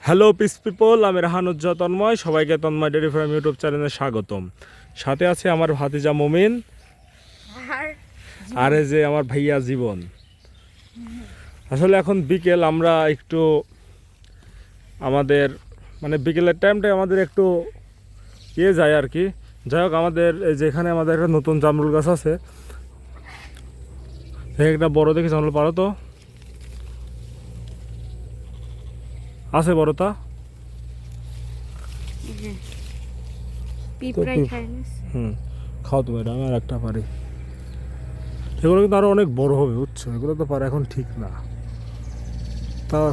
Hello piece people, আমি রাহানুজ্জাহ তন্ময়। সবাইকে Tanmoy dairy farm YouTube চ্যানেলে স্বাগতম। সাথে আছে আমার ভাতিজা মমিন আর এই যে আমার ভাইয়া জীবন। আসলে এখন বিকেল, আমরা একটু আমাদের বিকেলের টাইমটাই আমাদের একটু যায় আর কি। যাই হোক, আমাদের যেখানে আমাদের একটা নতুন জামরুল গাছ আছে, একটা বড় দেখি জামরুল পারো তো আছে বড়টা। খাও তুমি, এটা আমি আর একটা পারি। এগুলো কিন্তু আরো অনেক বড় হবে, বুঝছো? এগুলো তো পারে এখন ঠিক না। তাও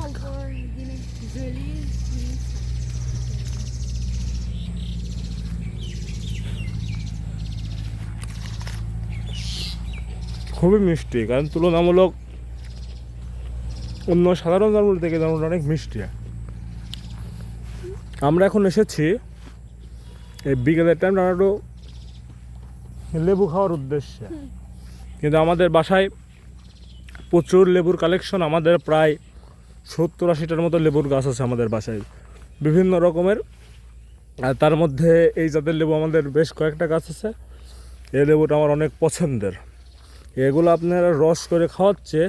খুবই মিষ্টি, কারণ তুলনামূলক অন্য সাধারণ জামরুল থেকে জামরুলটা অনেক মিষ্টি। আমরা এখন এসেছি এই বিকেলের টাইমটা একটু লেবু খাওয়ার উদ্দেশ্যে, কিন্তু আমাদের বাসায় প্রচুর লেবুর কালেকশন। আমাদের প্রায় 70-80টার মতো লেবুর গাছ আছে আমাদের বাসায়, বিভিন্ন রকমের। আর তার মধ্যে এই জাতের লেবু আমাদের বেশ কয়েকটা গাছ আছে। এই লেবুটা আমার অনেক পছন্দের। এগুলো আপনারা রস করে খাওয়াচ্ছে,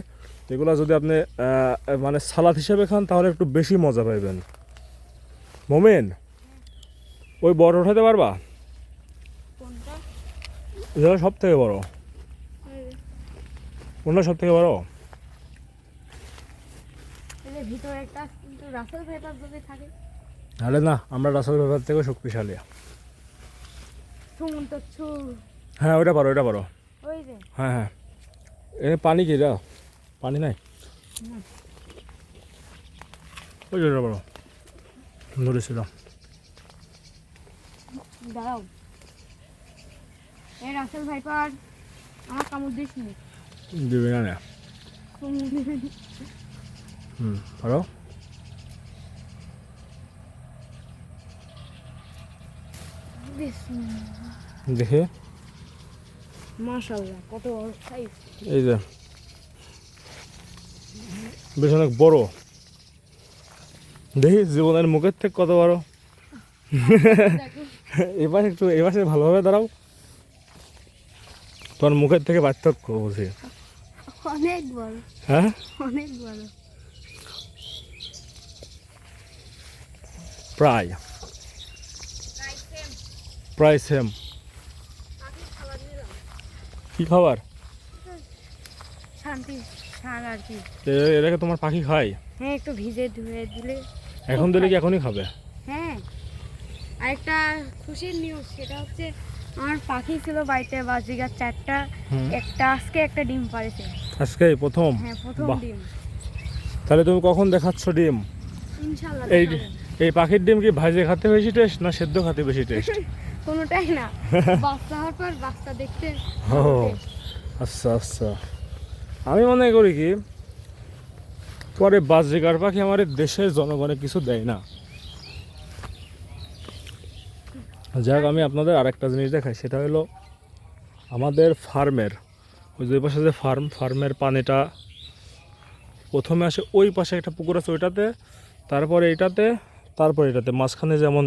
এগুলো যদি আপনি সালাদ হিসেবে খান তাহলে একটু বেশি মজা পাইবেন। মোমেন, ওই বড় উঠাতে পারবা? এটা সব থেকে বড়। কোনটা সব থেকে বড়? আরে না, আমরা রাসেল পেপার থেকে শক্তিশালী। হ্যাঁ, ওইটা পারো, ওইটা পারো। হ্যাঁ হ্যাঁ, এখানে পানি কি যা পানি নাই? ওই যে পারো, ধরেছিল। দাঁড়াও, এই রাসেল ভাইপার আমার কামড় দিস নি। দিবি না? পারো। দেখে মাশাআল্লাহ, কত বড় সাইজ। এই যে বেশ অনেক বড়। দেখি জীবনের মুখের থেকে কত বড়। এবার একটু এবারে ভালোভাবে দাঁড়াও, তোমার মুখের থেকে পার্থক্য বুঝি। অনেক বড়। হ্যাঁ, অনেক বড়। প্রায় প্রায় সেম। কি খাবার? শান্তি শাক আর কি। এটাকে তোমার পাখি খায়? হ্যাঁ, একটু ভিজে ধুয়ে দিলে। এখন দিলে কি এখনই খাবে? হ্যাঁ, আরেকটা খুশির নিউজ, সেটা হচ্ছে আমার পাখি ছিল বাড়িতে বাজিগার 4টা, আজকে একটা ডিম পাড়েছে। আজকে প্রথম? হ্যাঁ, প্রথম ডিম। তাহলে তুমি কখন দেখাচ্ছ ডিম? ইনশাআল্লাহ। এই পাখির ডিম কি ভাজে খাতে বেশি টেস্ট না সেদ্ধ খাতে বেশি টেস্ট? কোনোটাই না, বাচ্চা হওয়ার পর বাচ্চা দেখতে। ও আচ্ছা আচ্ছা, আমি মনে করি কি পরে বাজরিকার পাখি আমাদের দেশের জনগণে কিছু দেয় না। যাক, আমি আপনাদের আরেকটা জিনিস দেখাই, সেটা হলো আমাদের ফার্মের ওই যে পাশে যে ফার্মের পানিটা প্রথমে আসে ওই পাশে একটা পুকুর আছে ওইটাতে, তারপরে এইটাতে, তারপরে এটাতে, মাঝখানে যেমন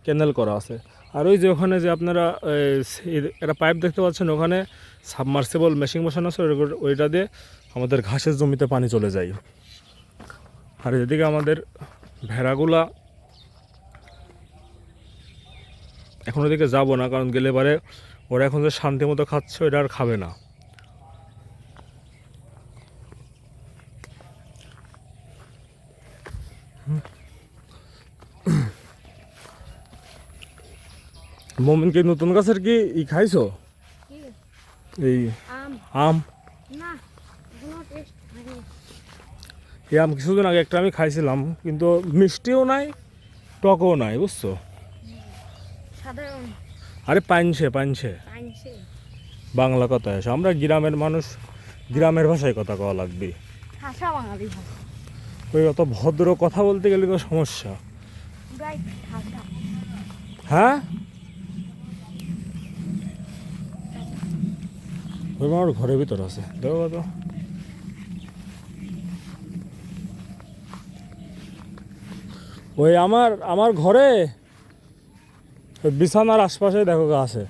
ক্যানেল করা আছে। আর ওই যে ওখানে যে আপনারা একটা পাইপ দেখতে পাচ্ছেন, ওখানে সাবমার্সিবল মেশিন বসানো আছে, ওইটা দিয়ে আমাদের ঘাসের জমিতে পানি চলে যায়। আর এদিকে আমাদের ভেড়াগুলা, এখন ওদিকে যাবো না, কারণ গেলে পারে ওরা এখন যে শান্তি মতো খাচ্ছে ওইটা আর খাবে না। মোমিন, কি নতুন গাছের কি খাইছো? এই আম? না, কোনো টেস্ট হয়নি। এই আম কিছুদিন আগে একটা আমি খাইছিলাম, কিন্তু মিষ্টিও নাই টকও নাই, বুঝছো? সাধারণ। আরে পাইনছে পাইনছে, বাংলা কথা আছে, আমরা গ্রামের মানুষ, গ্রামের ভাষায় কথা কওয়া লাগবে। ভাষা বাঙালি ভাষা। ওই অত ভদ্র কথা বলতে গেলে তো সমস্যা। হ্যাঁ, ওই আমার ঘরের ভিতর আছে, দেখো তো। ওই আমার আমার ঘরে ওই বিছানার আশপাশে দেখো আছে।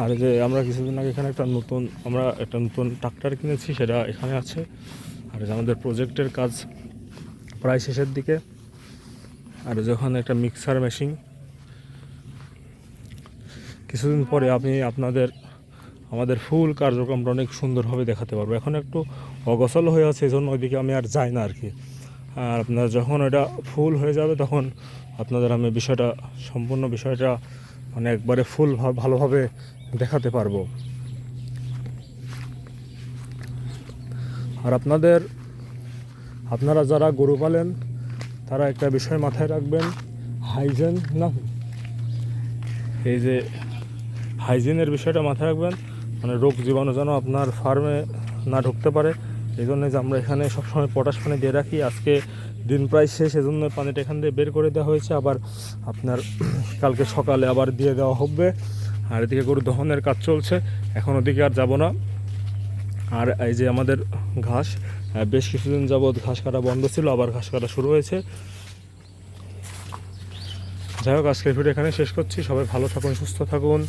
আর এই যে আমরা কিছুদিন আগে এখানে একটা নতুন ট্রাক্টর কিনেছি, সেটা এখানে আছে। আর এই যে আমাদের প্রজেক্টের কাজ প্রায় শেষের দিকে। আর যখন একটা মিক্সার মেশিন, কিছুদিন পরে আমি আমাদের ফুল কার্যক্রমটা অনেক সুন্দরভাবে দেখাতে পারবো। এখন একটু অগোছালো হয়ে আছে, এই জন্য ওইদিকে আমি আর যাই না আর কি। আর আপনার যখন ওটা ফুল হয়ে যাবে তখন আপনাদের আমি সম্পূর্ণ বিষয়টা মানে একবারে ফুল ভালোভাবে দেখাতে পারবো। আর আপনারা যারা গরু পালেন তারা একটা বিষয় মাথায় রাখবেন, হাইজিন না, এই যে হাইজিনের বিষয়টা মাথায় রাখবেন, মানে রোগ জীবাণু যেন আপনার ফার্মে না ঢুকতে পারে। এই জন্য যে আমরা এখানে সবসময় পটাশ পানি দিয়ে রাখি। আজকে দিন প্রায় শেষ, এজন্য পানিটা এখান দিয়ে বের করে দেওয়া হয়েছে। আবার আপনার কালকে সকালে আবার দিয়ে দেওয়া হবে। আর এদিকে গরু দহনের কাজ চলছে, এখন ওদিকে আর যাব না। আর এই যে আমাদের ঘাস, বেশ কিছুদিন যাবৎ ঘাস কাটা বন্ধ ছিল, আবার ঘাস কাটা শুরু হয়েছে। যাই হোক, আজকের ভিডিও এখানে শেষ করছি। সবাই ভালো থাকুন, সুস্থ থাকুন,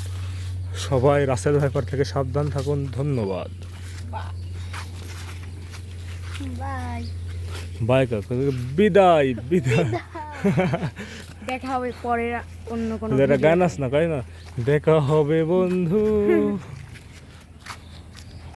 সবাই রাসেল ভাইপার থেকে সাবধান থাকুন। ধন্যবাদ। বাই বাই কাকু, বিদায় বিদায়। দেখা হবে পরে অন্য কোনো এটা গান ভিডিওতে। আস না, তাই না? দেখা হবে বন্ধু।